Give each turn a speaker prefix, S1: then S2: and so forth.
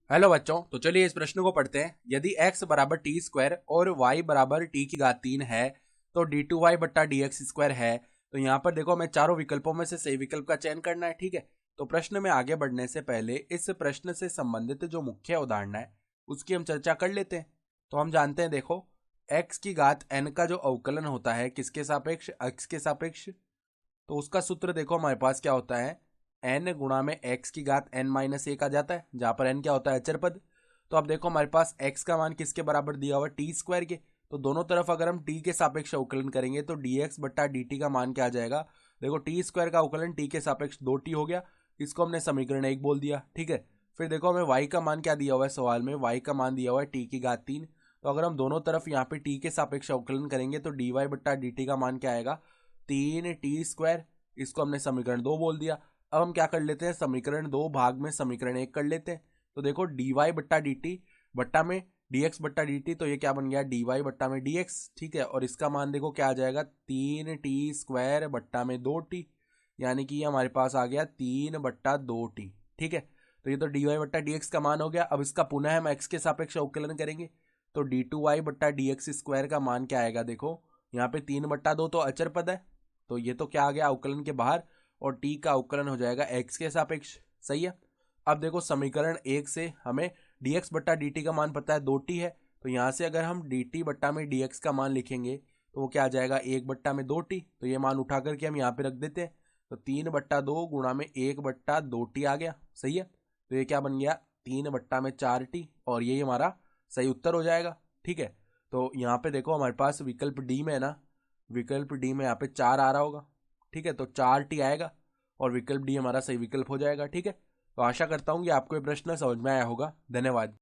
S1: Hello बच्चों, तो चलिए इस प्रश्न को पढ़ते हैं। यदि x बराबर टी स्क्वायर और y बराबर टी की घात 3 है तो d2y बट्टा डी एक्स स्क्वायर है। तो यहाँ पर देखो, हमें चारों विकल्पों में से सही विकल्प का चयन करना है। ठीक है, तो प्रश्न में आगे बढ़ने से पहले इस प्रश्न से संबंधित जो मुख्य उदाहरण है उसकी हम चर्चा कर लेते हैं। तो हम जानते हैं, देखो, x की घात n का जो अवकलन होता है किसके सापेक्ष, x के सापेक्ष। तो उसका सूत्र देखो हमारे पास क्या होता है, n गुणा में x की घात n माइनस एक आ जाता है, जहां पर n क्या होता है, अचर पद। तो अब देखो हमारे पास x का मान किसके बराबर दिया हुआ है, टी स्क्वायर के। तो दोनों तरफ अगर हम t के सापेक्ष अवकलन करेंगे तो dx बट्टा dt का मान क्या आ जाएगा। देखो, टी स्क्वायर का अवकलन t के सापेक्ष 2t हो गया, इसको हमने समीकरण 1 बोल दिया। ठीक है, फिर देखो हमें y का मान क्या दिया हुआ है, सवाल में y का मान दिया हुआ है t की घात 3। तो अगर हम दोनों तरफ यहाँ पे t के सापेक्ष अवकलन करेंगे तो dy बट्टा dt का मान क्या आएगा, 3t स्क्वायर। इसको हमने समीकरण 2 बोल दिया। अब हम क्या कर लेते हैं, समीकरण 2 भाग में समीकरण 1 कर लेते हैं। तो देखो, डी वाई बट्टा डी टी बट्टा में डी एक्स बट्टा डी टी, तो ये क्या बन गया, डी वाई बट्टा में डी एक्स। ठीक है, और इसका मान देखो क्या आ जाएगा, 3t स्क्वायर बट्टा में 2t, यानी कि ये हमारे पास आ गया 3/2t। ठीक है, तो ये तो डी वाई बट्टा डी एक्स का मान हो गया। अब इसका पुनः हम एक्स के सापेक्ष अवकलन करेंगे तो डी टू वाई बट्टा डी एक्स स्क्वायर का मान क्या आएगा। देखो, यहाँ पे 3/2 तो अचर पद है, तो ये तो क्या आ गया, अवकलन के बाहर, और टी का अवकलन हो जाएगा एक्स के सापेक्ष। सही है। अब देखो, समीकरण 1 से हमें dx बट्टा dt का मान पता है 2t है, तो यहाँ से अगर हम dt बट्टा में dx का मान लिखेंगे तो वो क्या आ जाएगा, 1/2t। तो ये मान उठा करके हम यहाँ पे रख देते हैं, तो 3/2 गुणा में 1/2t आ गया। सही है, तो ये क्या बन गया, 3/4t, और यही हमारा सही उत्तर हो जाएगा। ठीक है, तो यहाँ पे देखो हमारे पास विकल्प डी में है ना, विकल्प डी में यहाँ पे 4 आ रहा होगा। ठीक है, तो 4t आएगा और विकल्प डी हमारा सही विकल्प हो जाएगा। ठीक है, तो आशा करता हूँ कि आपको ये प्रश्न समझ में आया होगा। धन्यवाद।